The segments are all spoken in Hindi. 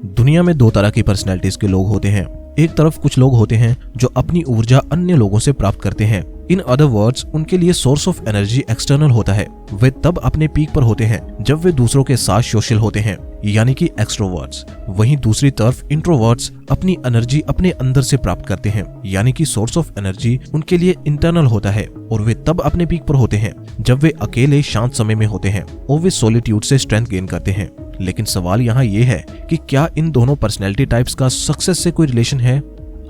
दुनिया में दो तरह की पर्सनैलिटीज के लोग होते हैं। एक तरफ कुछ लोग होते हैं जो अपनी ऊर्जा अन्य लोगों से प्राप्त करते हैं। इन अदर वर्ड्स, उनके लिए सोर्स ऑफ एनर्जी एक्सटर्नल होता है। वे तब अपने पीक पर होते हैं जब वे दूसरों के साथ सोशल होते हैं, यानी कि एक्सट्रोवर्ट्स। वहीं दूसरी तरफ इंट्रोवर्ट्स अपनी एनर्जी अपने अंदर से प्राप्त करते हैं, यानी कि सोर्स ऑफ एनर्जी उनके लिए इंटरनल होता है और वे तब अपने पीक पर होते हैं जब वे अकेले शांत समय में होते हैं और वे सॉलिट्यूड से स्ट्रेंथ गेन करते हैं। लेकिन सवाल यहाँ ये है कि क्या इन दोनों पर्सनैलिटी टाइप्स का सक्सेस से कोई रिलेशन है?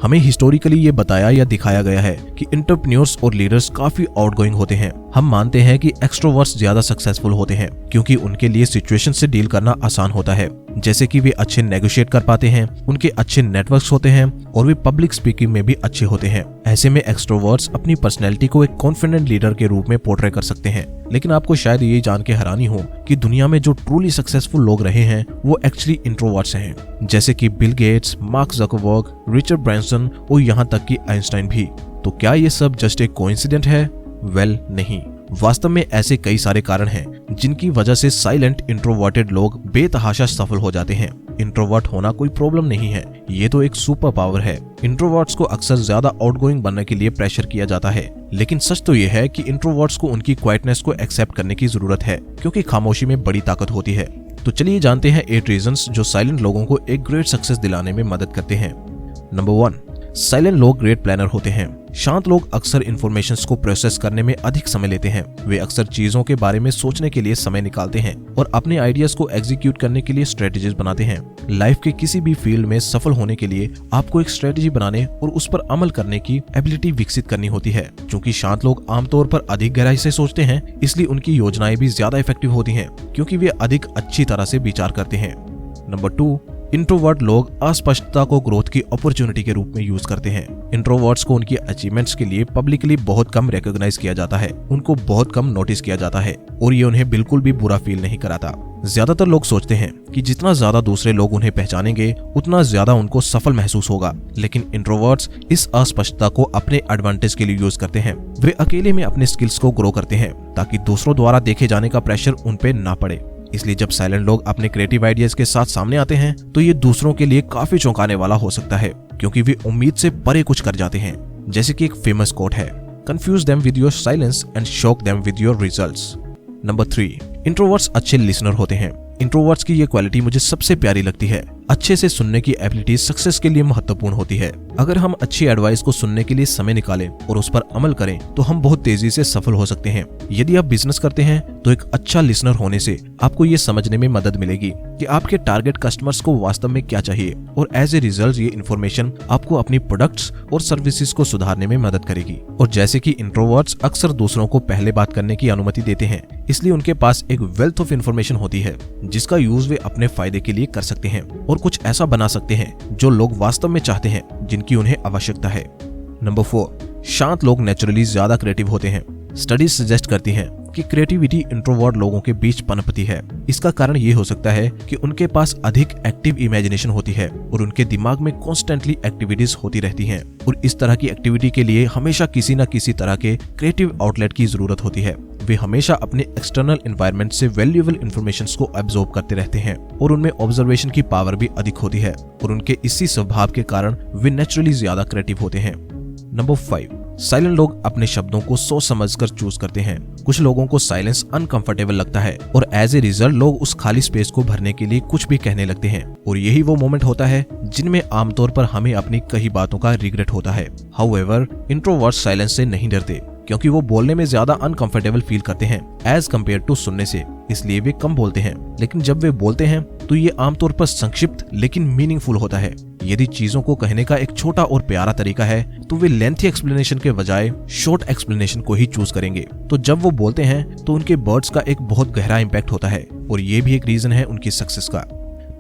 हमें हिस्टोरिकली ये बताया या दिखाया गया है कि एंटरप्रेन्योर्स और लीडर्स काफी आउटगोइंग होते हैं। हम मानते हैं कि एक्सट्रोवर्ट्स ज्यादा सक्सेसफुल होते हैं क्योंकि उनके लिए सिचुएशन से डील करना आसान होता है, जैसे कि वे अच्छे नेगोशिएट कर पाते हैं, उनके अच्छे नेटवर्क्स होते हैं और वे पब्लिक स्पीकिंग में भी अच्छे होते हैं। ऐसे में एक्सट्रोवर्ट्स अपनी पर्सनैलिटी को एक कॉन्फिडेंट लीडर के रूप में पोर्ट्रे कर सकते हैं। लेकिन आपको शायद ये जान के हैरानी हो कि दुनिया में जो ट्रूली सक्सेसफुल लोग रहे हैं वो एक्चुअली इंट्रोवर्ट्स हैं, जैसे कि Bill Gates, mark Zuckerberg, Richard Branson और यहाँ तक कि आइंस्टाइन भी। तो क्या ये सब जस्ट एक कोइंसिडेंट है? वेल, नहीं। वास्तव में ऐसे कई सारे कारण हैं जिनकी वजह से साइलेंट इंट्रोवर्टेड लोग बेतहाशा सफल हो जाते हैं। इंट्रोवर्ट होना कोई प्रॉब्लम नहीं है, ये तो एक सुपर पावर है। इंट्रोवर्ट्स को अक्सर ज्यादा आउटगोइंग बनने के लिए प्रेशर किया जाता है, लेकिन सच तो ये है कि इंट्रोवर्ट्स को उनकी क्वाइटनेस को एक्सेप्ट करने की जरूरत है, क्योंकि खामोशी में बड़ी ताकत होती है। तो चलिए जानते हैं 8 रीजंस जो साइलेंट लोगों को एक ग्रेट सक्सेस दिलाने में मदद करते हैं। नंबर 1, साइलेंट लोग ग्रेट प्लानर होते हैं। शांत लोग अक्सर इंफॉर्मेशंस को प्रोसेस करने में अधिक समय लेते हैं। वे अक्सर चीजों के बारे में सोचने के लिए समय निकालते हैं और अपने आइडियाज को एग्जीक्यूट करने के लिए स्ट्रेटेजीज बनाते हैं। लाइफ के किसी भी फील्ड में सफल होने के लिए आपको एक स्ट्रेटेजी बनाने और उस पर अमल करने की एबिलिटी विकसित करनी होती है। क्योंकि शांत लोग आमतौर पर अधिक गहराई से सोचते हैं, इसलिए उनकी योजनाएं भी ज्यादा इफेक्टिव होती हैं, क्योंकि वे अधिक अच्छी तरह से विचार करते हैं। नंबर 2, इंट्रोवर्ट लोग अस्पष्टता को ग्रोथ की अपॉर्चुनिटी के रूप में यूज करते हैं। इंट्रोवर्ट्स को उनकी अचीवमेंट्स के लिए पब्लिकली बहुत कम रिकॉग्नाइज किया जाता है, उनको बहुत कम नोटिस किया जाता है और ये उन्हें बिल्कुल भी बुरा फील नहीं कराता। ज्यादातर लोग सोचते हैं कि जितना ज्यादा दूसरे लोग उन्हें पहचानेंगे उतना ज्यादा उनको सफल महसूस होगा, लेकिन इंट्रोवर्ट्स इस अस्पष्टता को अपने एडवांटेज के लिए यूज करते हैं। वे अकेले में अपने स्किल्स को ग्रो करते हैं ताकि दूसरों द्वारा देखे जाने का प्रेशर उन पे ना पड़े। इसलिए जब साइलेंट लोग अपने क्रिएटिव आइडियाज के साथ सामने आते हैं तो ये दूसरों के लिए काफी चौंकाने वाला हो सकता है, क्योंकि वे उम्मीद से परे कुछ कर जाते हैं। जैसे कि एक फेमस कोट है, confuse them with your silence and shock them with your results. Number 3, introverts अच्छे लिसनर होते हैं। इंट्रोवर्ट्स की ये क्वालिटी मुझे सबसे प्यारी लगती है। अच्छे से सुनने की एबिलिटी सक्सेस के लिए महत्वपूर्ण होती है। अगर हम अच्छी एडवाइस को सुनने के लिए समय निकालें और उस पर अमल करें तो हम बहुत तेजी से सफल हो सकते हैं। यदि आप बिजनेस करते हैं तो एक अच्छा लिसनर होने से आपको ये समझने में मदद मिलेगी कि आपके टारगेट कस्टमर्स को वास्तव में क्या चाहिए, और एज ए रिजल्ट ये इन्फॉर्मेशन आपको अपनी प्रोडक्ट्स और सर्विसेज को सुधारने में मदद करेगी। और जैसे कि इंट्रोवर्ट्स अक्सर दूसरों को पहले बात करने की अनुमति देते हैं, इसलिए उनके पास एक वेल्थ ऑफ इन्फॉर्मेशन होती है जिसका यूज वे अपने फायदे के लिए कर सकते हैं और कुछ ऐसा बना सकते हैं जो लोग वास्तव में चाहते हैं, जिनकी उन्हें आवश्यकता है। नंबर 4, शांत लोग नेचुरली ज्यादा क्रिएटिव होते हैं। स्टडीज सजेस्ट करती हैं कि क्रिएटिविटी इंट्रोवर्ट लोगों के बीच पनपती है। इसका कारण ये हो सकता है कि उनके पास अधिक एक्टिव इमेजिनेशन होती है और उनके दिमाग में कॉन्स्टेंटली एक्टिविटीज होती रहती हैं, और इस तरह की एक्टिविटी के लिए हमेशा किसी न किसी तरह के क्रिएटिव आउटलेट की जरूरत होती है। वे हमेशा अपने एक्सटर्नल एनवायरनमेंट से वैल्यूएबल इंफॉर्मेशन को एब्जॉर्ब करते रहते हैं और उनमें ऑब्जर्वेशन की पावर भी अधिक होती है, और उनके इसी स्वभाव के कारण वे नेचुरली ज्यादा क्रिएटिव होते हैं। नंबर 5, साइलेंट लोग अपने शब्दों को सोच समझकर चूज करते हैं। कुछ लोगों को साइलेंस अनकंफर्टेबल लगता है और एज ए रिजल्ट लोग उस खाली स्पेस को भरने के लिए कुछ भी कहने लगते हैं, और यही वो मोमेंट होता है जिनमें आमतौर पर हमें अपनी कई बातों का रिग्रेट होता है। हाउएवर, इंट्रोवर्ट्स साइलेंस से नहीं डरते, क्योंकि वो बोलने में ज्यादा अनकंफर्टेबल फील करते हैं एज कम्पेयर टू सुनने से, इसलिए वे कम बोलते हैं। लेकिन जब वे बोलते हैं तो ये आमतौर पर संक्षिप्त लेकिन मीनिंगफुल होता है। यदि चीजों को कहने का एक छोटा और प्यारा तरीका है तो वे लेंथी एक्सप्लेनेशन के बजाय शॉर्ट एक्सप्लेनेशन को ही चूज करेंगे। तो जब वो बोलते हैं तो उनके वर्ड्स का एक बहुत गहरा इम्पैक्ट होता है, और ये भी एक रीजन है उनकी सक्सेस का।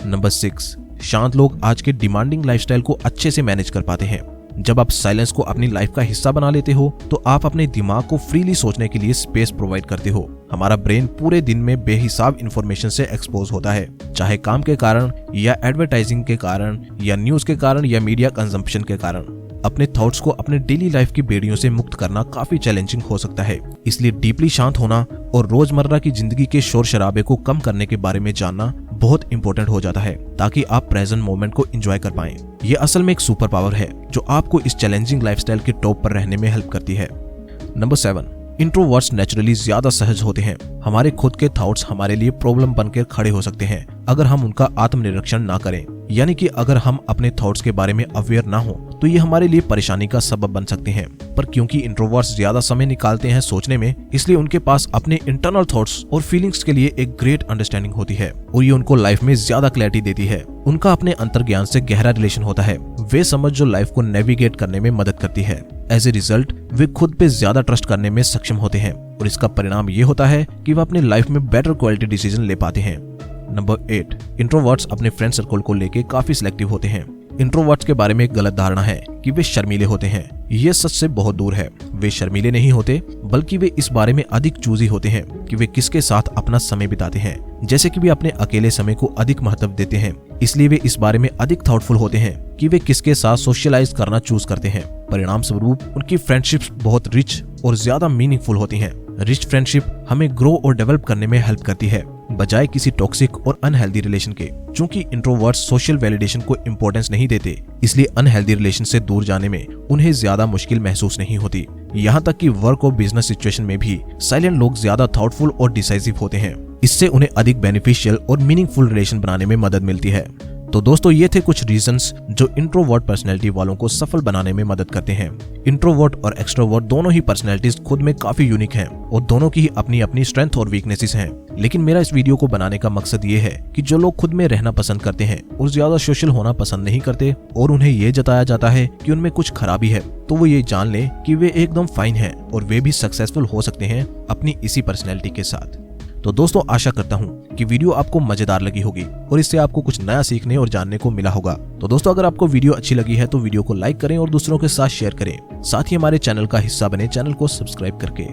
नंबर 6, शांत लोग आज के डिमांडिंग लाइफस्टाइल को अच्छे से मैनेज कर पाते हैं। जब आप साइलेंस को अपनी लाइफ का हिस्सा बना लेते हो तो आप अपने दिमाग को फ्रीली सोचने के लिए स्पेस प्रोवाइड करते हो। हमारा ब्रेन पूरे दिन में बेहिसाब इंफॉर्मेशन से एक्सपोज होता है, चाहे काम के कारण या एडवर्टाइजिंग के कारण या न्यूज के कारण या मीडिया कंजम्पशन के कारण। अपने थॉट्स को अपने डेली लाइफ की बेड़ियों से मुक्त करना काफी चैलेंजिंग हो सकता है, इसलिए डीपली शांत होना और रोजमर्रा की जिंदगी के शोर शराबे को कम करने के बारे में जानना बहुत इंपॉर्टेंट हो जाता है ताकि आप प्रेजेंट मोमेंट को एंजॉय कर पाएं। ये असल में एक सुपर पावर है जो आपको इस चैलेंजिंग लाइफस्टाइल के टॉप पर रहने में हेल्प करती है। नंबर 7, इंट्रोवर्ट्स नेचुरली ज्यादा सहज होते हैं। हमारे खुद के थॉट्स हमारे लिए प्रॉब्लम बनकर खड़े हो सकते हैं अगर हम उनका आत्मनिरीक्षण ना करें, यानी कि अगर हम अपने थॉट्स के बारे में अवेयर ना हो तो ये हमारे लिए परेशानी का सबब बन सकते हैं। पर क्योंकि इंट्रोवर्ट्स ज्यादा समय निकालते हैं सोचने में, इसलिए उनके पास अपने इंटरनल थॉट्स और फीलिंग्स के लिए एक ग्रेट अंडरस्टैंडिंग होती है और ये उनको लाइफ में ज्यादा क्लैरिटी देती है। उनका अपने अंतर्ज्ञान से गहरा रिलेशन होता है, वे समझ जो लाइफ को नेविगेट करने में मदद करती है। एज ए रिजल्ट वे खुद पे ज्यादा ट्रस्ट करने में सक्षम होते हैं और इसका परिणाम ये होता है कि वह अपनी लाइफ में बेटर क्वालिटी डिसीजन ले पाते हैं। नंबर 8, इंट्रोवर्ट्स अपने फ्रेंड सर्कल को लेके काफी सिलेक्टिव होते हैं। इंट्रोवर्ट्स के बारे में एक गलत धारणा है कि वे शर्मीले होते हैं। ये सच से बहुत दूर है। वे शर्मीले नहीं होते, बल्कि वे इस बारे में अधिक चूजी होते हैं कि वे किसके साथ अपना समय बिताते हैं। जैसे कि वे अपने अकेले समय को अधिक महत्व देते हैं, इसलिए वे इस बारे में अधिक थॉटफुल होते हैं कि वे किसके साथ सोशलाइज करना चूज करते हैं। परिणाम स्वरूप उनकी फ्रेंडशिप्स बहुत रिच और ज्यादा मीनिंगफुल होती हैं। रिच फ्रेंडशिप हमें ग्रो और डेवलप करने में हेल्प करती है, बजाय किसी टॉक्सिक और अनहेल्दी रिलेशन के। चूंकि इंट्रोवर्ट्स सोशल वैलिडेशन को इंपॉर्टेंस नहीं देते, इसलिए अनहेल्दी रिलेशन से दूर जाने में उन्हें ज्यादा मुश्किल महसूस नहीं होती। यहाँ तक कि वर्क और बिजनेस सिचुएशन में भी साइलेंट लोग ज्यादा थॉटफुल और डिसाइसिव होते हैं। इससे उन्हें अधिक बेनिफिशियल और मीनिंगफुल रिलेशन बनाने में मदद मिलती है। तो दोस्तों, ये थे कुछ रीजंस जो इंट्रोवर्ट पर्सनैलिटी वालों को सफल बनाने में मदद करते हैं। इंट्रोवर्ट और एक्सट्रोवर्ट दोनों ही पर्सनैलिटीज खुद में काफी यूनिक हैं और दोनों की ही अपनी अपनी स्ट्रेंथ और वीकनेसेस हैं। लेकिन मेरा इस वीडियो को बनाने का मकसद ये है कि जो लोग खुद में रहना पसंद करते हैं और ज्यादा सोशल होना पसंद नहीं करते और उन्हें ये जताया जाता है कि उनमें कुछ खराबी है, तो वो ये जान ले कि वे एकदम फाइन हैं और वे भी सक्सेसफुल हो सकते हैं अपनी इसी पर्सनैलिटी के साथ। तो दोस्तों, आशा करता हूँ कि वीडियो आपको मजेदार लगी होगी और इससे आपको कुछ नया सीखने और जानने को मिला होगा। तो दोस्तों, अगर आपको वीडियो अच्छी लगी है तो वीडियो को लाइक करें और दूसरों के साथ शेयर करें। साथ ही हमारे चैनल का हिस्सा बने, चैनल को सब्सक्राइब करके।